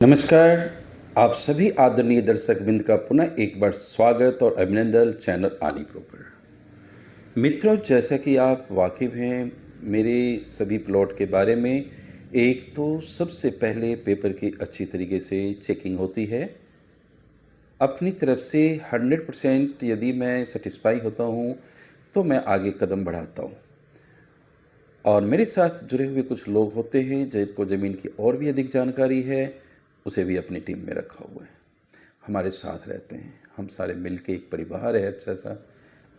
नमस्कार। आप सभी आदरणीय दर्शक बिंद का पुनः एक बार स्वागत और अभिनंदन चैनल आनी प्रो पर। मित्रों, जैसा कि आप वाकिफ़ हैं मेरे सभी प्लॉट के बारे में, एक तो सबसे पहले पेपर की अच्छी तरीके से चेकिंग होती है। अपनी तरफ से 100% यदि मैं सेटिस्फाई होता हूँ तो मैं आगे कदम बढ़ाता हूँ। और मेरे साथ जुड़े हुए कुछ लोग होते हैं जिनको ज़मीन की और भी अधिक जानकारी है, उसे भी अपनी टीम में रखा हुआ है, हमारे साथ रहते हैं। हम सारे मिलके एक परिवार है, अच्छा सा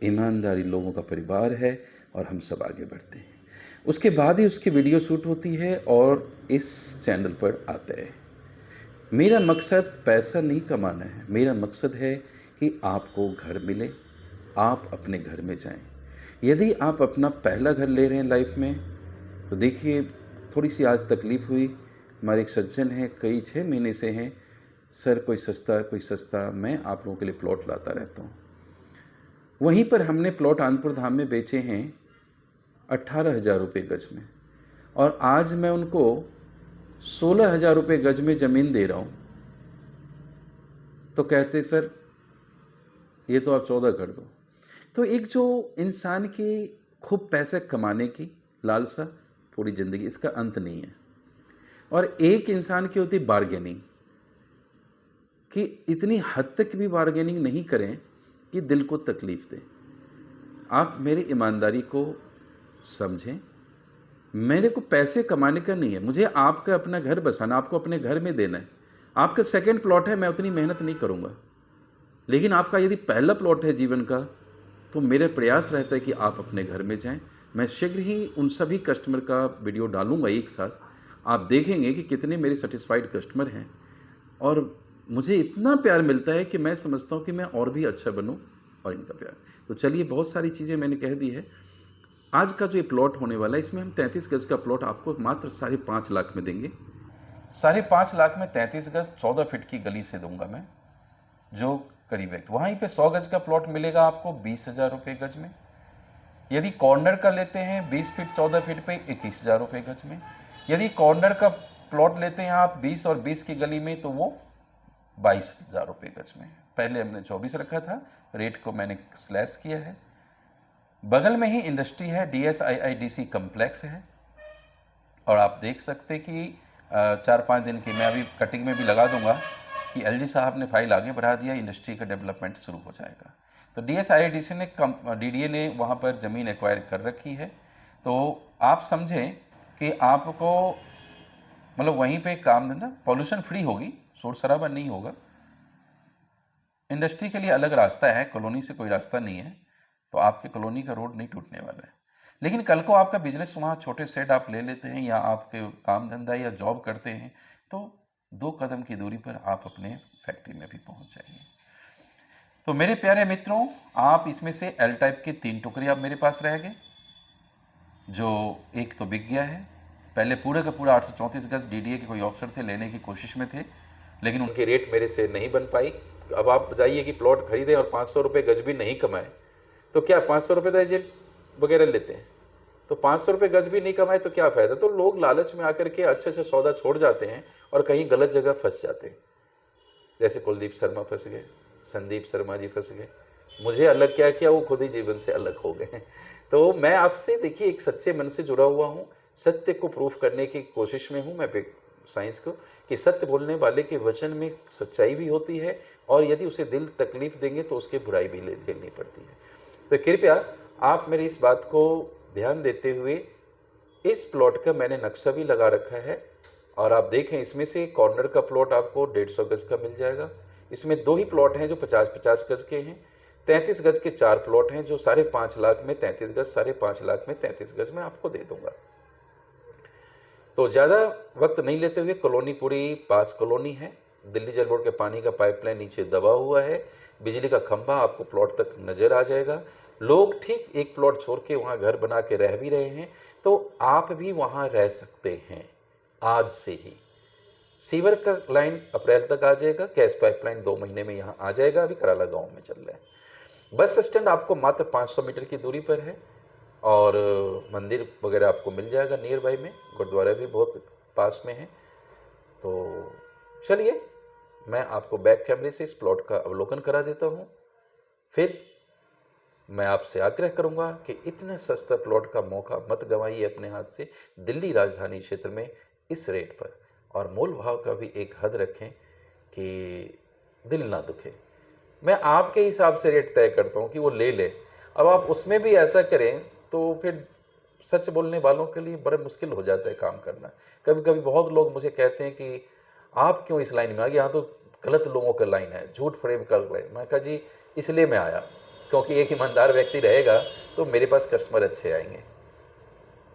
ईमानदारी लोगों का परिवार है और हम सब आगे बढ़ते हैं। उसके बाद ही उसकी वीडियो शूट होती है और इस चैनल पर आता है। मेरा मकसद पैसा नहीं कमाना है, मेरा मकसद है कि आपको घर मिले, आप अपने घर में जाएं। यदि आप अपना पहला घर ले रहे हैं लाइफ में, तो देखिए थोड़ी सी आज तकलीफ़ हुई। हमारे एक सज्जन हैं, कई 6 महीने से हैं, सर कोई सस्ता, मैं आप लोगों के लिए प्लॉट लाता रहता हूँ। वहीं पर हमने प्लॉट आनंदपुर धाम में बेचे हैं 18,000 रुपये गज में, और आज मैं उनको 16,000 रुपये गज में ज़मीन दे रहा हूँ। तो कहते सर ये तो आप 14 कर दो। तो एक जो इंसान की खूब पैसे कमाने की लालसा, पूरी ज़िंदगी इसका अंत नहीं है। और एक इंसान की होती बार्गेनिंग, कि इतनी हद तक भी बार्गेनिंग नहीं करें कि दिल को तकलीफ़ दे। आप मेरी ईमानदारी को समझें। मेरे को पैसे कमाने का नहीं है, मुझे आपका अपना घर बसाना, आपको अपने घर में देना है। आपका सेकंड प्लॉट है, मैं उतनी मेहनत नहीं करूँगा। लेकिन आपका यदि पहला प्लॉट है जीवन का, तो मेरा प्रयास रहता है कि आप अपने घर में जाएं। मैं शीघ्र ही उन सभी कस्टमर का वीडियो डालूंगा एक साथ। आप देखेंगे कि कितने मेरे सेटिस्फाइड कस्टमर हैं, और मुझे इतना प्यार मिलता है कि मैं समझता हूँ कि मैं और भी अच्छा बनूँ, और इनका प्यार। तो चलिए, बहुत सारी चीज़ें मैंने कह दी है। आज का जो ये प्लॉट होने वाला है, इसमें हम 33 गज का प्लॉट आपको मात्र 5.5 लाख में देंगे। 5.5 लाख में 33 गज 14 फीट की गली से दूंगा मैं, जो करीब है। वहीं पे 100 गज का प्लॉट मिलेगा आपको 20,000 रुपये गज में। यदि कॉर्नर का लेते हैं 20 फीट 14 फीट पे 21,000 रुपये गज में। यदि कॉर्नर का प्लॉट लेते हैं आप 20 और 20 की गली में, तो वो 22,000 रुपये गज में। पहले हमने 24 रखा था, रेट को मैंने स्लैश किया है। बगल में ही इंडस्ट्री है, DSIIDC कम्प्लेक्स है, और आप देख सकते कि 4-5 दिन की मैं अभी कटिंग में भी लगा दूंगा कि LG साहब ने फाइल आगे बढ़ा दिया, इंडस्ट्री का डेवलपमेंट शुरू हो जाएगा। तो DSIIDC ने DDA ने वहाँ पर ज़मीन एक्वायर कर रखी है। तो आप समझें कि आपको मतलब वहीं पे काम धंधा, पॉल्यूशन फ्री होगी, शोर शराबा नहीं होगा। इंडस्ट्री के लिए अलग रास्ता है, कॉलोनी से कोई रास्ता नहीं है, तो आपके कॉलोनी का रोड नहीं टूटने वाला है। लेकिन कल को आपका बिजनेस वहाँ छोटे सेट आप ले लेते हैं, या आपके काम धंधा या जॉब करते हैं, तो 2 कदम की दूरी पर आप अपने फैक्ट्री में भी पहुँच जाएंगे। तो मेरे प्यारे मित्रों, आप इसमें से L टाइप के 3 टुकड़े अब मेरे पास रह गए, जो एक तो बिक गया है। पहले पूरे का पूरा 834 गज DDA के कोई ऑफिसर थे, लेने की कोशिश में थे, लेकिन उनके रेट मेरे से नहीं बन पाई। अब आप बताइए कि प्लॉट खरीदे और 500 रुपये गज भी नहीं कमाए, तो क्या 500 रुपये तो एजेंट वगैरह लेते हैं, तो 500 रुपये गज भी नहीं कमाए तो क्या फ़ायदा। तो लोग लालच में आकर के अच्छा सौदा छोड़ जाते हैं और कहीं गलत जगह फंस जाते हैं। जैसे कुलदीप शर्मा फंस गए, संदीप शर्मा जी फंस गए। मुझे अलग क्या किया, वो खुद ही जीवन से अलग हो गए। तो मैं आपसे देखिए एक सच्चे मन से जुड़ा हुआ हूँ, सत्य को प्रूफ करने की कोशिश में हूँ मैं साइंस को, कि सत्य बोलने वाले के वचन में सच्चाई भी होती है, और यदि उसे दिल तकलीफ देंगे तो उसके बुराई भी झेलनी पड़ती है। तो कृपया आप मेरी इस बात को ध्यान देते हुए, इस प्लॉट का मैंने नक्शा भी लगा रखा है, और आप देखें इसमें से कॉर्नर का प्लॉट आपको 150 गज का मिल जाएगा। इसमें 2 ही प्लॉट हैं जो 50-50 गज के हैं। 33 गज के 4 प्लॉट हैं जो 5.5 लाख में 33 गज, 5.5 लाख में 33 गज में आपको दे दूंगा। तो ज़्यादा वक्त नहीं लेते हुए, कॉलोनी पूरी पास कॉलोनी है, दिल्ली जल बोर्ड के पानी का पाइपलाइन नीचे दबा हुआ है, बिजली का खंभा आपको प्लॉट तक नज़र आ जाएगा। लोग ठीक एक प्लॉट छोड़ के वहाँ घर बना के रह भी रहे हैं, तो आप भी वहाँ रह सकते हैं आज से ही। सीवर का लाइन अप्रैल तक आ जाएगा, गैस पाइपलाइन 2 महीने में यहाँ आ जाएगा, अभी कराला गांव में चल रहा है। बस स्टैंड आपको मात्र 500 मीटर की दूरी पर है, और मंदिर वगैरह आपको मिल जाएगा नियर बाई में, गुरुद्वारा भी बहुत पास में है। तो चलिए, मैं आपको बैक कैमरे से इस प्लॉट का अवलोकन करा देता हूँ। फिर मैं आपसे आग्रह करूंगा कि इतने सस्ता प्लॉट का मौका मत गंवाइए अपने हाथ से दिल्ली राजधानी क्षेत्र में इस रेट पर। और मोल भाव का भी एक हद रखें कि दिल ना दुखे। मैं आपके हिसाब से रेट तय करता हूँ कि वो ले ले। अब आप उसमें भी ऐसा करें तो फिर सच बोलने वालों के लिए बड़ा मुश्किल हो जाता है काम करना। कभी कभी बहुत लोग मुझे कहते हैं कि आप क्यों इस लाइन में आ गए, यहाँ तो गलत लोगों का लाइन है, झूठ फरेब का लाइन। मैं कहा जी इसलिए मैं आया क्योंकि एक ईमानदार व्यक्ति रहेगा तो मेरे पास कस्टमर अच्छे आएंगे।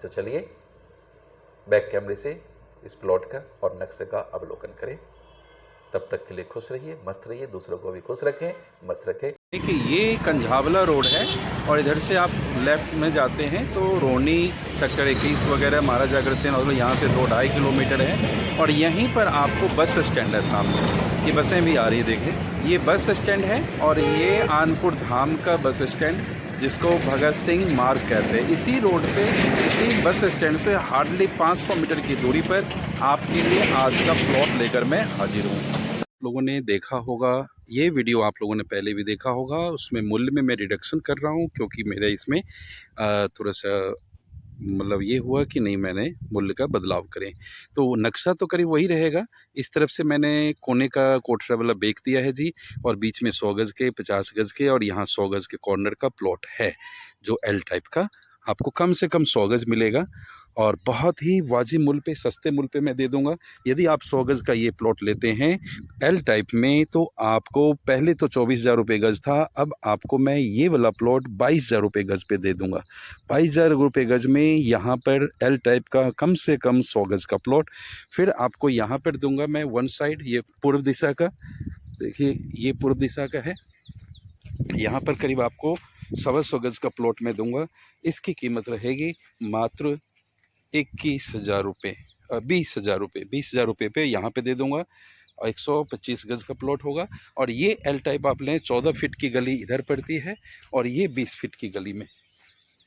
तो चलिए बैक कैमरे से इस प्लॉट का और नक्शे का अवलोकन करें। तब तक के लिए खुश रहिए, मस्त रहिए, दूसरों को भी खुश रखें, मस्त रखें। देखिए ये कंझावला रोड है और इधर से आप लेफ्ट में जाते हैं तो रोनी सेक्टर 21 वगैरह महाराजा अग्रसेन और यहाँ से 2-2.5 किलोमीटर है और यहीं पर आपको बस स्टैंड है। सामने ये बसें भी आ रही है, देखिए ये बस स्टैंड है और ये आनपुर धाम का बस स्टैंड जिसको भगत सिंह मार्ग कहते हैं। इसी रोड से, इसी बस स्टैंड से हार्डली 500 मीटर की दूरी पर आपके लिए आज का प्लॉट लेकर मैं हाजिर हूँ। लोगों ने देखा होगा ये वीडियो, आप लोगों ने पहले भी देखा होगा, उसमें मूल्य में मैं रिडक्शन कर रहा हूँ क्योंकि मेरे इसमें थोड़ा सा मतलब ये हुआ कि नहीं मैंने मूल्य का बदलाव करें। तो नक्शा तो करीब वही रहेगा। इस तरफ से मैंने कोने का कोठरा वाला बेच दिया है जी और बीच में 100 गज़ के, 50 गज़ के और यहाँ 100 गज़ के कॉर्नर का प्लॉट है जो एल टाइप का। आपको कम से कम 100 गज़ मिलेगा और बहुत ही वाजिब मूल्य पे, सस्ते मूल्य पे मैं दे दूंगा। यदि आप 100 गज़ का ये प्लॉट लेते हैं एल टाइप में तो आपको पहले तो 24,000 रुपये गज़ था, अब आपको मैं ये वाला प्लॉट 22,000 रुपये गज़ पे दे दूंगा। 22,000 रुपये गज़ में यहाँ पर एल टाइप का कम से कम 100 गज़ का प्लॉट। फिर आपको यहाँ पर दूंगा मैं वन साइड, ये पूर्व दिशा का, देखिए ये पूर्व दिशा का है। यहाँ पर करीब आपको 125 गज़ का प्लॉट में दूंगा। इसकी कीमत रहेगी मात्र 21,000 रुपये, 20,000 रुपये, 20,000 रुपये पे यहाँ पे दे दूंगा। 125 गज़ का प्लॉट होगा और ये एल टाइप आप लें, 14 फीट की गली इधर पड़ती है और ये 20 फीट की गली में।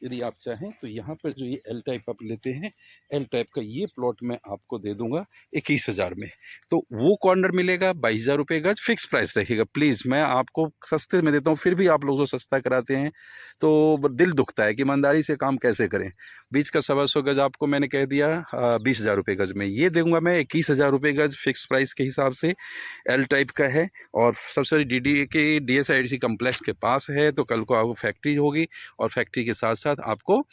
यदि आप चाहें तो यहाँ पर जो ये एल टाइप आप लेते हैं, एल टाइप का ये प्लॉट मैं आपको दे दूंगा 21,000 में। तो वो कॉर्नर मिलेगा 22,000 रुपये गज, फिक्स प्राइस रहेगा। प्लीज़ मैं आपको सस्ते में देता हूँ, फिर भी आप लोग जो सस्ता कराते हैं तो दिल दुखता है कि ईमानदारी से काम कैसे करें। बीच का 125 गज आपको मैंने कह दिया 20,000 रुपये गज में, ये दूंगा मैं 21,000 रुपये गज फिक्स प्राइस के हिसाब से। एल टाइप का है और सबसे डी के DSIDC कम्प्लेक्स के पास है, तो कल को आपको फैक्ट्री होगी और फैक्ट्री के साथ साथ आपको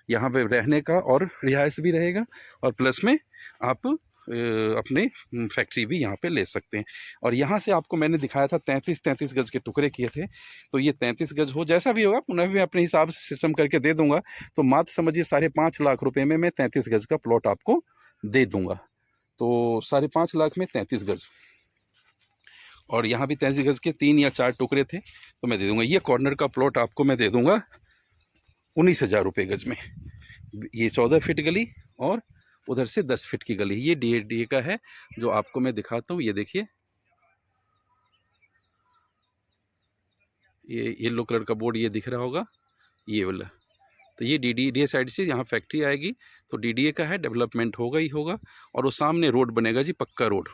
यहाँ पे रहने का और रिहाइश भी रहेगा और प्लस में आप अपने फैक्ट्री भी यहाँ पे ले सकते हैं। और यहाँ से आपको मैंने दिखाया था 33 गज के टुकड़े किए थे, तो ये 33 गज हो जैसा भी होगा पुनः भी अपने हिसाब से सिस्टम करके दे दूंगा। तो मात्र समझिए 5.5 लाख रुपए में मैं 33 गज का प्लॉट आपको दे दूंगा। तो 5.5 लाख में 33 गज और यहाँ भी 33 गज के 3 या 4 टुकड़े थे तो मैं दे दूंगा। ये कॉर्नर का प्लॉट आपको मैं दे दूंगा 19,000 रुपये गज में। ये 14 फीट गली और उधर से 10 फीट की गली, ये DA का है जो आपको मैं दिखाता हूँ। ये देखिए ये येलो कलर का बोर्ड ये दिख रहा होगा, ये वाला, तो ये DDA साइड से यहाँ फैक्ट्री आएगी तो DDA का है, डेवलपमेंट होगा ही होगा। और वो सामने रोड बनेगा जी, पक्का रोड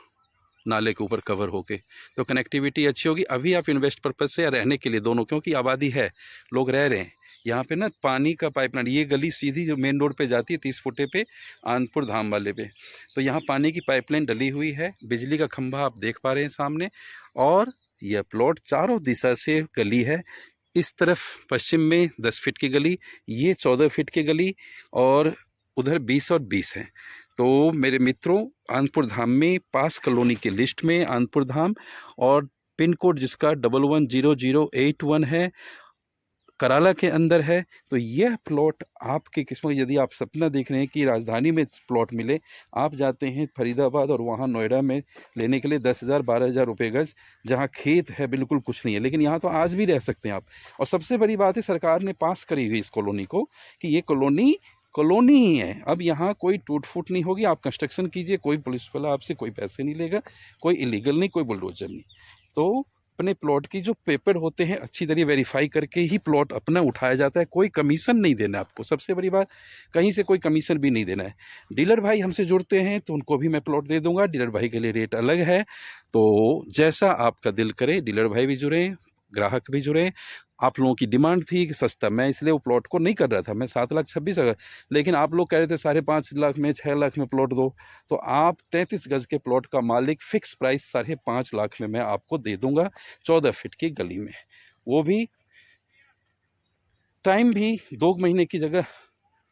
नाले के ऊपर कवर होके, तो कनेक्टिविटी अच्छी होगी। अभी आप इन्वेस्ट पर्पज से या रहने के लिए दोनों, क्योंकि आबादी है, लोग रह रहे हैं यहाँ पे ना, पानी का पाइपलाइन, ये गली सीधी जो मेन रोड पे जाती है 30 फुटे पे आनपुर धाम वाले पे, तो यहाँ पानी की पाइपलाइन डली हुई है, बिजली का खंभा आप देख पा रहे हैं सामने। और यह प्लॉट चारों दिशा से गली है। इस तरफ पश्चिम में 10 फीट की गली, ये 14 फीट की गली और उधर 20 और 20 है। तो मेरे मित्रों, आनपुर धाम में पास कॉलोनी की लिस्ट में आनपुर धाम और पिन कोड जिसका 110081 है, कराला के अंदर है। तो यह प्लॉट आपकी किस्मत, यदि आप सपना देख रहे हैं कि राजधानी में प्लॉट मिले, आप जाते हैं फरीदाबाद और वहाँ नोएडा में लेने के लिए 10,000 12,000 रुपये गज, जहाँ खेत है बिल्कुल कुछ नहीं है, लेकिन यहाँ तो आज भी रह सकते हैं आप। और सबसे बड़ी बात है सरकार ने पास करी हुई इस कॉलोनी को कि ये कॉलोनी ही है, अब यहाँ कोई टूट फूट नहीं होगी। आप कंस्ट्रक्शन कीजिए, कोई पुलिस वाला आपसे कोई पैसे नहीं लेगा, कोई इलीगल नहीं, कोई बुलडोजर नहीं। तो अपने प्लॉट की जो पेपर होते हैं अच्छी तरह वेरीफाई करके ही प्लॉट अपना उठाया जाता है। कोई कमीशन नहीं देना आपको, सबसे बड़ी बात, कहीं से कोई कमीशन भी नहीं देना है। डीलर भाई हमसे जुड़ते हैं तो उनको भी मैं प्लॉट दे दूंगा, डीलर भाई के लिए रेट अलग है। तो जैसा आपका दिल करे, डीलर भाई भी जुड़े, ग्राहक भी जुड़े। आप लोगों की डिमांड थी कि सस्ता, मैं इसलिए वो प्लॉट को नहीं कर रहा था, मैं 7,26,000, लेकिन आप लोग कह रहे थे 5.5 लाख में, 6 लाख में प्लॉट दो, तो आप 33 गज के प्लॉट का मालिक, फिक्स प्राइस 5.5 लाख में मैं आपको दे दूंगा, 14 फीट की गली में। वो भी टाइम भी 2 महीने की जगह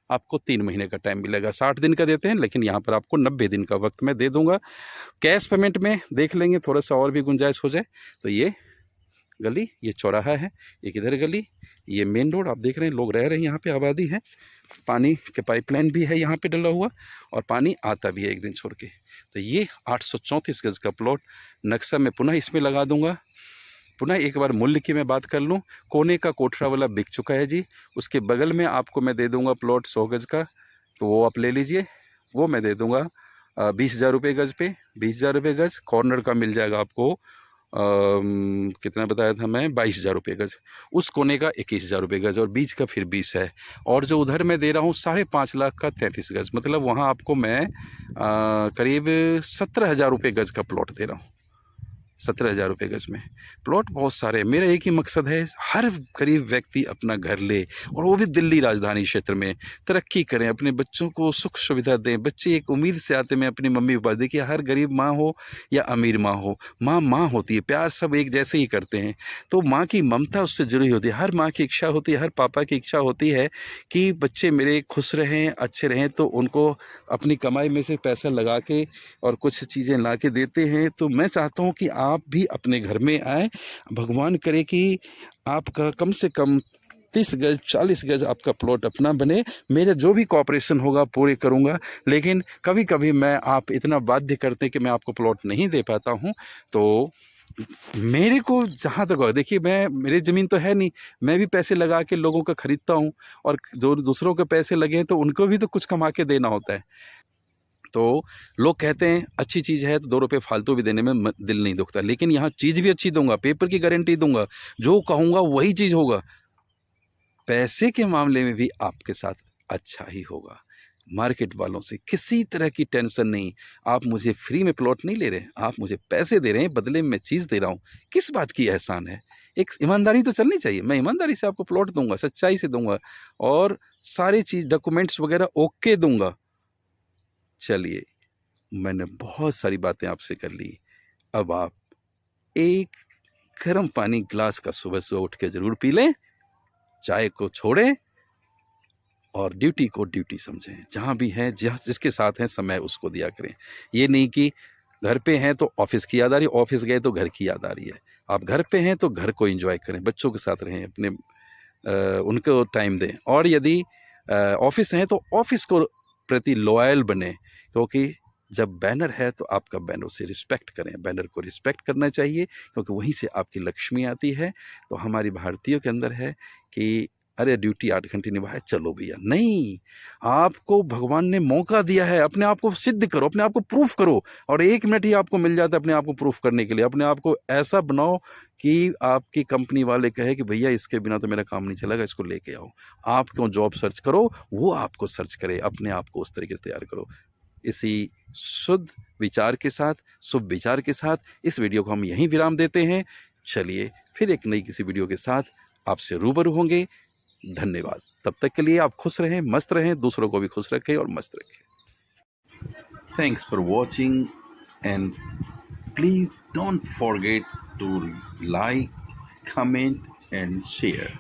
आपको 3 महीने का टाइम मिलेगा। 60 दिन का देते हैं, लेकिन यहाँ पर आपको 90 दिन का वक्त मैं दे दूंगा। कैश पेमेंट में देख लेंगे, थोड़ा सा और भी गुंजाइश हो जाए। तो ये गली, ये चौराहा है, एक इधर गली, ये मेन रोड आप देख रहे हैं, लोग रह रहे हैं यहाँ पे, आबादी है, पानी के पाइपलाइन भी है यहाँ पे डला हुआ, और पानी आता भी है एक दिन छोड़ के। तो ये 834 गज का प्लॉट नक्शा मैं पुनः इसमें लगा दूंगा। पुनः एक बार मूल्य की मैं बात कर लूँ, कोने का कोठरा वाला बिक चुका है जी, उसके बगल में आपको मैं दे दूंगा प्लॉट 100 गज का, तो वो आप ले लीजिए, वो मैं दे दूंगा 20,000 रुपये गज पे, 20,000 रुपये गज। कॉर्नर का मिल जाएगा आपको कितना बताया था मैं, 22,000 रुपये गज। उस कोने का 21,000 रुपये गज, और बीच का फिर 20 है। और जो उधर मैं दे रहा हूँ 5.5 लाख का 33 गज, मतलब वहाँ आपको मैं करीब 17,000 रुपये गज का प्लॉट दे रहा हूँ। 17,000 रुपये गज में प्लॉट बहुत सारे। मेरा एक ही मकसद है, हर गरीब व्यक्ति अपना घर ले, और वो भी दिल्ली राजधानी क्षेत्र में तरक्की करें, अपने बच्चों को सुख सुविधा दें। बच्चे एक उम्मीद से आते, मैं अपनी मम्मी पापा, देखिए हर गरीब माँ हो या अमीर माँ हो, माँ माँ होती है, प्यार सब एक जैसे ही करते हैं। तो माँ की ममता उससे जुड़ी होती है। हर माँ की इच्छा होती है, हर पापा की इच्छा होती है कि बच्चे मेरे खुश रहें, अच्छे रहें। तो उनको अपनी कमाई में से पैसा लगा के और कुछ चीज़ें ला के देते हैं। तो मैं चाहता हूँ कि आप भी अपने घर में आए, भगवान करे कि आपका कम से कम 30 गज 40 गज आपका प्लॉट अपना बने। मेरे जो भी कॉपरेशन होगा पूरे करूंगा, लेकिन कभी कभी मैं, आप इतना बाध्य करते कि मैं आपको प्लॉट नहीं दे पाता हूं। तो मेरे को जहाँ तक, देखिए मैं, मेरी ज़मीन तो है नहीं, मैं भी पैसे लगा के लोगों का खरीदता हूँ, और जो दूसरों के पैसे लगे हैं तो उनको भी तो कुछ कमा के देना होता है। तो लोग कहते हैं अच्छी चीज़ है तो 2 रुपये फालतू भी देने में दिल नहीं दुखता, लेकिन यहाँ चीज़ भी अच्छी दूंगा, पेपर की गारंटी दूंगा, जो कहूँगा वही चीज़ होगा। पैसे के मामले में भी आपके साथ अच्छा ही होगा। मार्केट वालों से किसी तरह की टेंशन नहीं। आप मुझे फ्री में प्लॉट नहीं ले रहे हैं, आप मुझे पैसे दे रहे हैं, बदले में मैं चीज़ दे रहा हूँ। किस बात की एहसान है? एक ईमानदारी तो चलनी चाहिए। मैं ईमानदारी से आपको प्लॉट दूंगा, सच्चाई से दूंगा, और सारी चीज़ डॉक्यूमेंट्स वगैरह ओके दूंगा। चलिए, मैंने बहुत सारी बातें आपसे कर ली, अब आप एक गर्म पानी ग्लास का सुबह सुबह उठ के ज़रूर पी लें, चाय को छोड़ें और ड्यूटी को ड्यूटी समझें। जहाँ भी हैं, जिसके साथ हैं, समय उसको दिया करें। ये नहीं कि घर पे हैं तो ऑफिस की याद आ रही है, ऑफिस गए तो घर की याद आ रही है। आप घर पे हैं तो घर को एंजॉय करें, बच्चों के साथ रहें, अपने उनको टाइम दें। और यदि ऑफिस हैं तो ऑफिस को प्रति लॉयल बने, क्योंकि जब बैनर है तो आपका बैनर से रिस्पेक्ट करें, बैनर को रिस्पेक्ट करना चाहिए, क्योंकि वहीं से आपकी लक्ष्मी आती है। तो हमारी भारतीयों के अंदर है कि अरे ड्यूटी 8 घंटे निभाए, चलो भैया, नहीं, आपको भगवान ने मौका दिया है, अपने आप को सिद्ध करो, अपने आप को प्रूफ करो। और 1 मिनट ही आपको मिल जाता है अपने आप को प्रूफ करने के लिए। अपने आप को ऐसा बनाओ कि आपकी कंपनी वाले कहे कि भैया इसके बिना तो मेरा काम नहीं चलेगा, इसको लेके आओ। आप क्यों जॉब सर्च करो, वो आपको सर्च करे, अपने आप को उस तरीके से तैयार करो। इसी शुद्ध विचार के साथ, शुभ विचार के साथ इस वीडियो को हम यहीं विराम देते हैं। चलिए फिर एक नई किसी वीडियो के साथ आपसे रूबरू होंगे। धन्यवाद। तब तक के लिए आप खुश रहें, मस्त रहें, दूसरों को भी खुश रखें और मस्त रखें। Thanks for watching, and please don't forget to like, comment and share.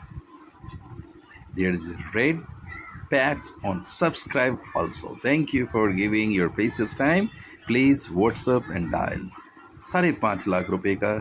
There is red patch on subscribe also. Thank you for giving your precious time. Please WhatsApp and dial 5.5 lakh रुपए का